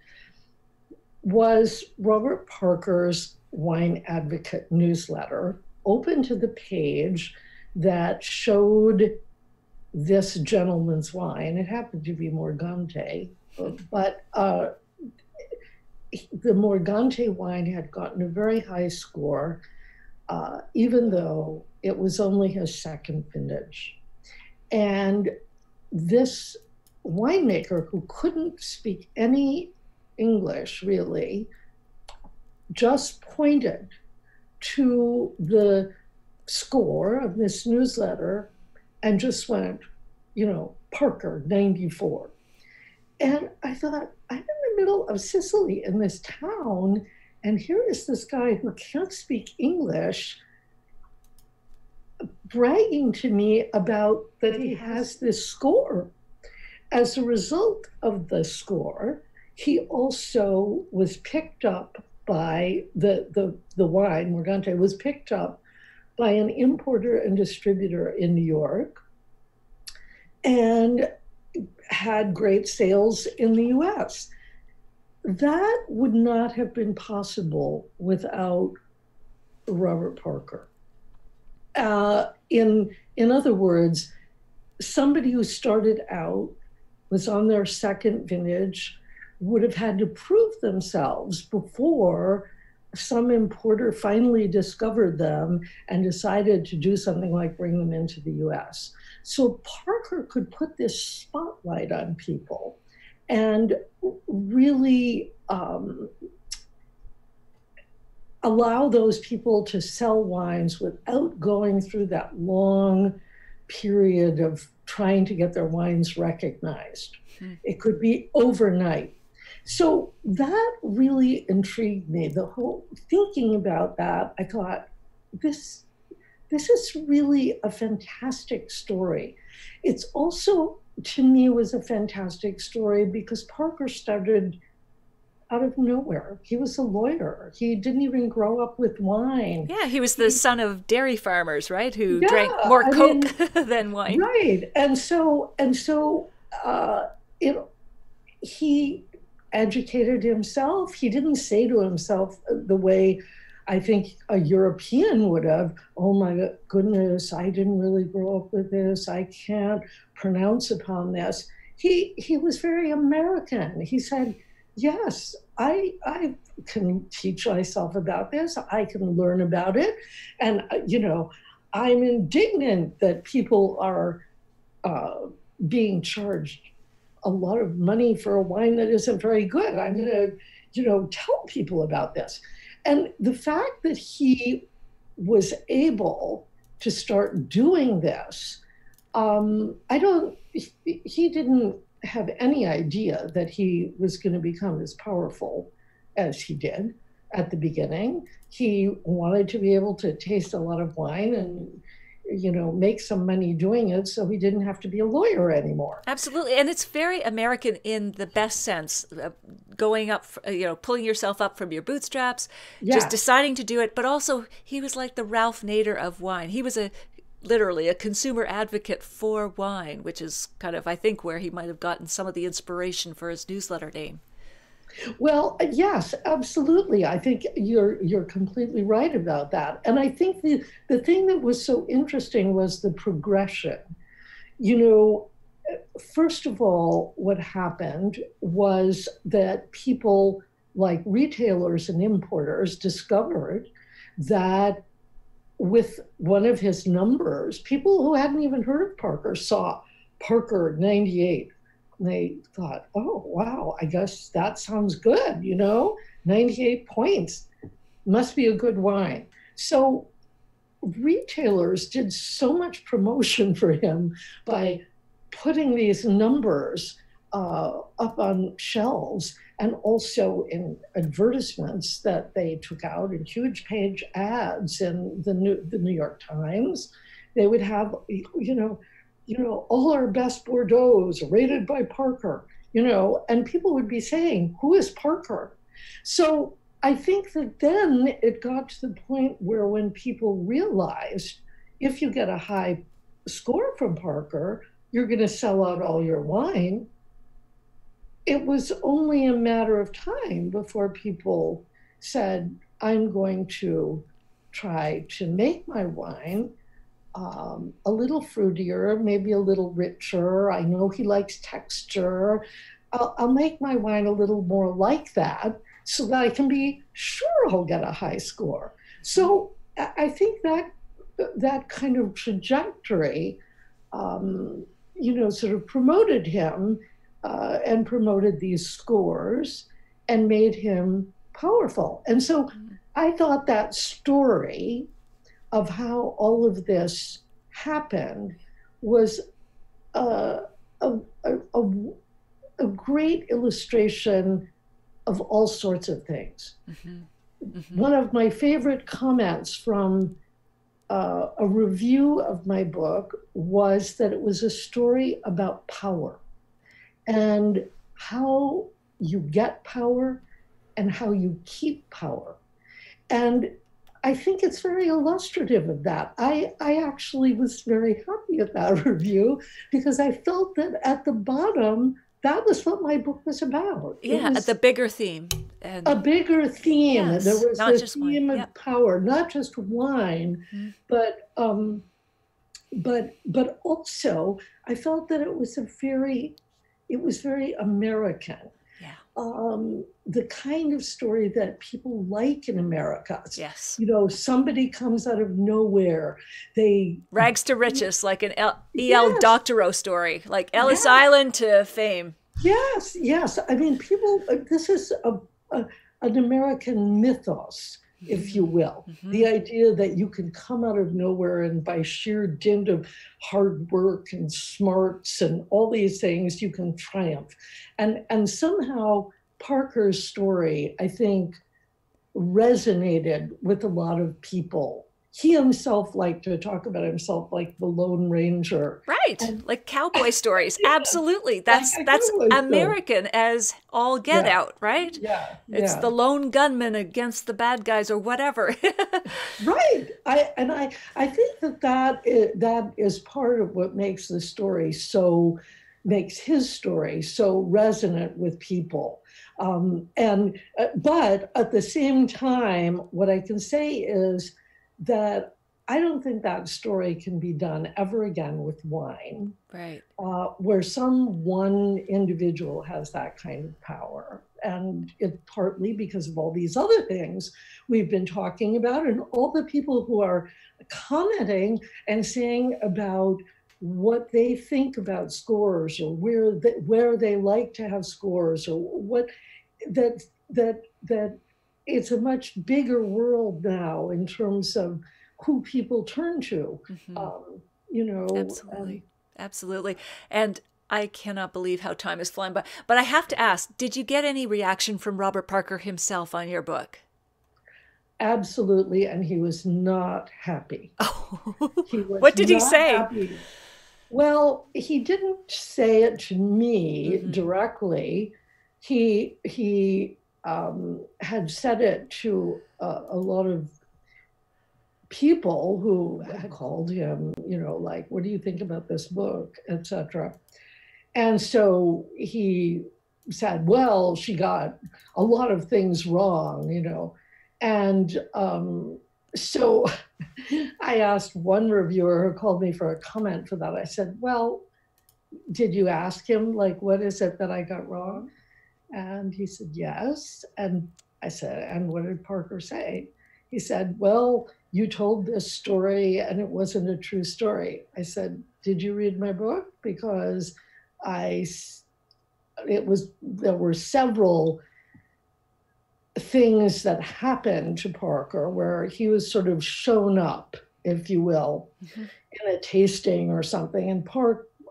was Robert Parker's Wine Advocate newsletter, open to the page that showed this gentleman's wine. It happened to be Morgante, but the Morgante wine had gotten a very high score, even though it was only his second vintage. And this winemaker, who couldn't speak any English really, just pointed to the score of this newsletter and just went, Parker 94. And I thought, I'm in the middle of Sicily in this town, and here is this guy who can't speak English bragging to me about that he has this score. As a result of the score, he also was picked up by the wine, Morgante, was picked up by an importer and distributor in New York and had great sales in the US. That would not have been possible without Robert Parker. In other words, somebody who started out, was on their second vintage, would have had to prove themselves before some importer finally discovered them and decided to do something like bring them into the US. So Parker could put this spotlight on people and really allow those people to sell wines without going through that long period of trying to get their wines recognized. It could be overnight. So that really intrigued me. The whole thinking about that, I thought, this is really a fantastic story. It's also, to me, was a fantastic story because Parker started out of nowhere. He was a lawyer. He didn't even grow up with wine. Yeah, he was the son of dairy farmers, right? Who drank more Coke than wine. Right. And so he educated himself. He didn't say to himself the way I think a European would have, oh my goodness, I didn't really grow up with this. I can't pronounce upon this. He was very American. He said, yes, I can teach myself about this. I can learn about it. And, I'm indignant that people are being charged a lot of money for a wine that isn't very good. I'm going to, tell people about this. And the fact that he was able to start doing this, he didn't have any idea that he was going to become as powerful as he did at the beginning. He wanted to be able to taste a lot of wine and, make some money doing it so he didn't have to be a lawyer anymore. Absolutely. And it's very American in the best sense. going up, pulling yourself up from your bootstraps, Yeah. just deciding to do it. But also, he was like the Ralph Nader of wine. He was literally a consumer advocate for wine, which is kind of, I think, where he might have gotten some of the inspiration for his newsletter name. Well, yes, absolutely. I think you're completely right about that. And I think the thing that was so interesting was the progression. You know, first of all, what happened was that people like retailers and importers discovered that with one of his numbers, people who hadn't even heard of Parker saw Parker 98. They thought, oh, wow, I guess that sounds good, 98 points, must be a good wine. So retailers did so much promotion for him by putting these numbers up on shelves and also in advertisements that they took out in huge page ads in the New York Times. They would have, all our best Bordeaux's rated by Parker, and people would be saying, who is Parker? So I think that then it got to the point where when people realized if you get a high score from Parker, you're going to sell out all your wine. It was only a matter of time before people said, I'm going to try to make my wine a little fruitier, maybe a little richer. I know he likes texture. I'll make my wine a little more like that so that I can be sure I'll get a high score. So I think that kind of trajectory, sort of promoted him and promoted these scores and made him powerful. And so I thought that story of how all of this happened was a great illustration of all sorts of things. Mm-hmm. Mm-hmm. One of my favorite comments from a review of my book was that it was a story about power and how you get power and how you keep power. And I think it's very illustrative of that. I actually was very happy at that review because I felt that at the bottom, that was what my book was about. Yeah, the bigger theme. And a bigger theme. Yes, there was not the just theme wine. of power, not just wine, mm-hmm. but also I felt that it was very American. The kind of story that people like in America. Yes. Somebody comes out of nowhere. They rags to riches, like an E.L. Doctorow story, like Ellis Island to fame. Yes. I mean, this is an American mythos, if you will. Mm-hmm. The idea that you can come out of nowhere and by sheer dint of hard work and smarts and all these things, you can triumph. And somehow Parker's story, I think, resonated with a lot of people. He himself liked to talk about himself like the Lone Ranger. Right, like cowboy stories. Yeah. Absolutely. That's American as all get out, right? Yeah. It's the lone gunman against the bad guys or whatever. Right. I think that is part of what makes his story so resonant with people. But at the same time, what I can say is that I don't think that story can be done ever again with wine, right? Where some one individual has that kind of power. And it's partly because of all these other things we've been talking about and all the people who are commenting and saying about what they think about scores or where they like to have scores or what that it's a much bigger world now in terms of who people turn to, Absolutely. Absolutely. And I cannot believe how time is flying by. But I have to ask, did you get any reaction from Robert Parker himself on your book? Absolutely. And he was not happy. Oh. What did he say? Happy. Well, he didn't say it to me directly, he had said it to a lot of people who had called him, like, what do you think about this book, etc. And so he said, well, she got a lot of things wrong, And so I asked one reviewer who called me for a comment for that. I said, well, did you ask him, like, what is it that I got wrong? And he said, yes. And I said, and what did Parker say? He said, well, you told this story and it wasn't a true story. I said, did you read my book? Because there were several things that happened to Parker where he was sort of shown up, if you will, in a tasting or something. And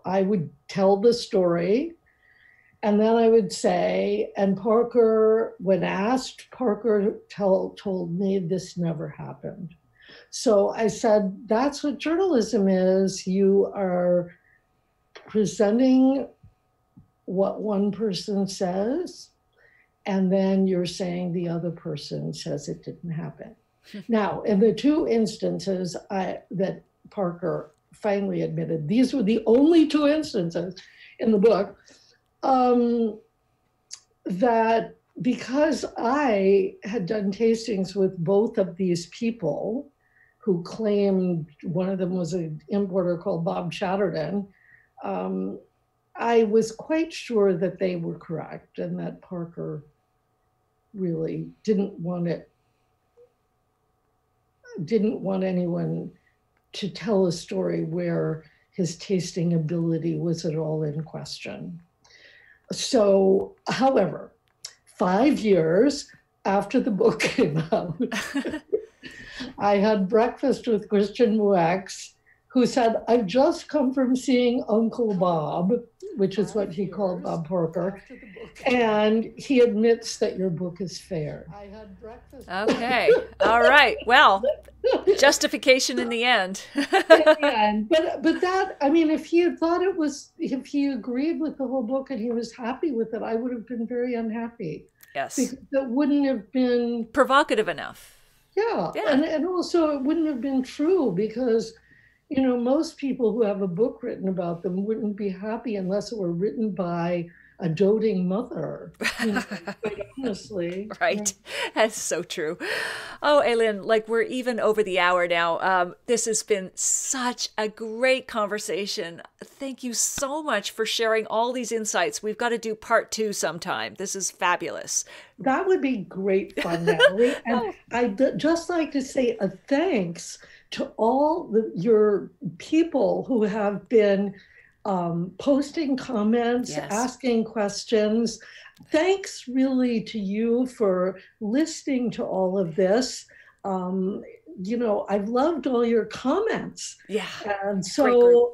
I would tell the story, and then I would say, and Parker, when asked, Parker told me this never happened. So I said, that's what journalism is. You are presenting what one person says, and then you're saying the other person says it didn't happen. Now, in the two instances that Parker finally admitted, these were the only two instances in the book, that because I had done tastings with both of these people who claimed, one of them was an importer called Bob Chatterton, I was quite sure that they were correct and that Parker really didn't want anyone to tell a story where his tasting ability was at all in question. So, however, 5 years after the book came out, I had breakfast with Christian Muex, who said, I've just come from seeing Uncle Bob, which is what he called Bob Parker, and he admits that your book is fair. I had breakfast. Okay. All right. Well, justification in the end. But that, I mean, if he had thought if he agreed with the whole book and he was happy with it, I would have been very unhappy. Yes. Because that wouldn't have been provocative enough. Yeah. And also it wouldn't have been true because, most people who have a book written about them wouldn't be happy unless it were written by a doting mother, quite honestly. Right. That's so true. Oh, Ailyn, like we're even over the hour now. This has been such a great conversation. Thank you so much for sharing all these insights. We've got to do part 2 sometime. This is fabulous. That would be great fun, Natalie. And I'd just like to say a thanks to all your people who have been posting comments, asking questions. Thanks really to you for listening to all of this. I've loved all your comments. Yeah. And so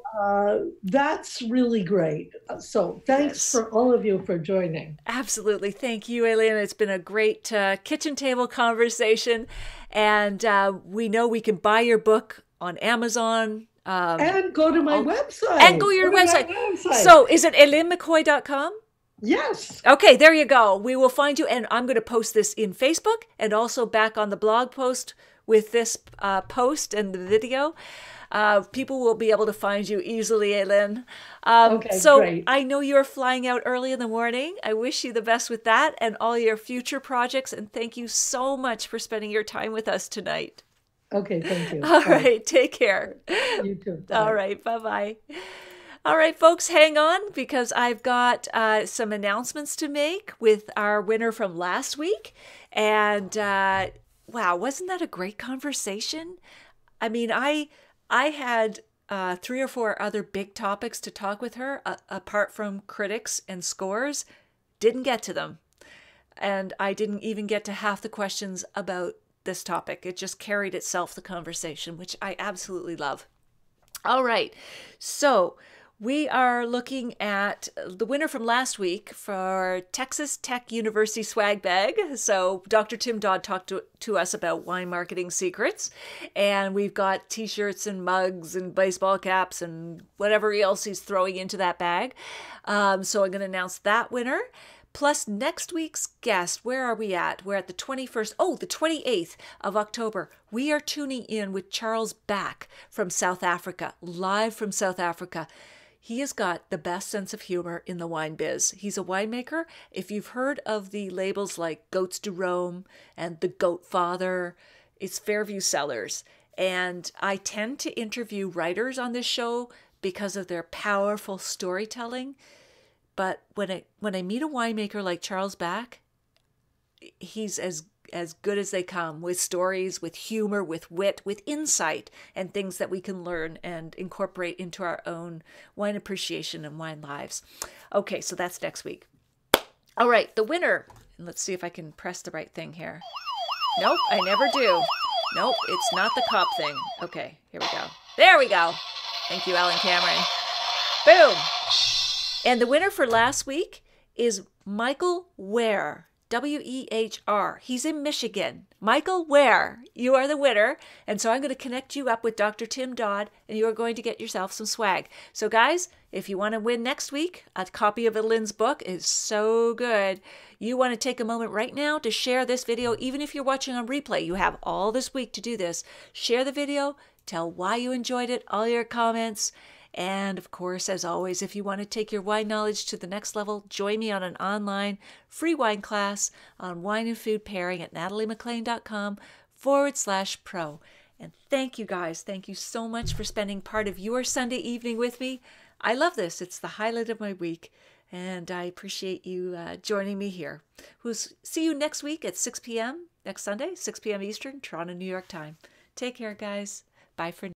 that's really great. So thanks for all of you for joining. Absolutely. Thank you, Ailyn. It's been a great kitchen table conversation. And we know we can buy your book on Amazon. And go to my website. And go to your website. So is it AilynMcCoy.com? Yes. Okay, there you go. We will find you. And I'm going to post this in Facebook and also back on the blog post with this post and the video. People will be able to find you easily, Ailyn. So great. I know you're flying out early in the morning. I wish you the best with that and all your future projects. And thank you so much for spending your time with us tonight. Okay, thank you. All right, take care. You too. Bye. All right, bye-bye. All right, folks, hang on because I've got some announcements to make with our winner from last week. And wow, wasn't that a great conversation? I mean, I had 3 or 4 other big topics to talk with her, apart from critics and scores. Didn't get to them. And I didn't even get to half the questions about this topic. It just carried itself, the conversation, which I absolutely love. All right. So we are looking at the winner from last week for Texas Tech University swag bag. So Dr. Tim Dodd talked to us about wine marketing secrets, and we've got t-shirts and mugs and baseball caps and whatever else he's throwing into that bag. So I'm going to announce that winner. Plus next week's guest, where are we at? We're at the 21st, the 28th of October. We are tuning in with Charles Back from South Africa, live from South Africa. He has got the best sense of humor in the wine biz. He's a winemaker. If you've heard of the labels like Goats de Rome and The Goat Father, it's Fairview Cellars. And I tend to interview writers on this show because of their powerful storytelling. But when I meet a winemaker like Charles Back, he's as good as they come, with stories, with humor, with wit, with insight, and things that we can learn and incorporate into our own wine appreciation and wine lives. Okay, so that's next week. All right, the winner. Let's see if I can press the right thing here. Nope, I never do. Nope, it's not the cop thing. Okay, here we go. There we go. Thank you, Alan Cameron. Boom. And the winner for last week is Michael Ware. W-E-H-R. He's in Michigan. Michael Ware, you are the winner. And so I'm going to connect you up with Dr. Tim Dodd, and you are going to get yourself some swag. So guys, if you want to win next week, a copy of Lynn's book is so good. You want to take a moment right now to share this video. Even if you're watching on replay, you have all this week to do this. Share the video, tell why you enjoyed it, all your comments. And of course, as always, if you want to take your wine knowledge to the next level, join me on an online free wine class on wine and food pairing at nataliemaclean.com/pro. And thank you guys. Thank you so much for spending part of your Sunday evening with me. I love this. It's the highlight of my week. And I appreciate you joining me here. See you next week at 6 p.m. next Sunday, 6 p.m. Eastern, Toronto, New York time. Take care, guys. Bye for now.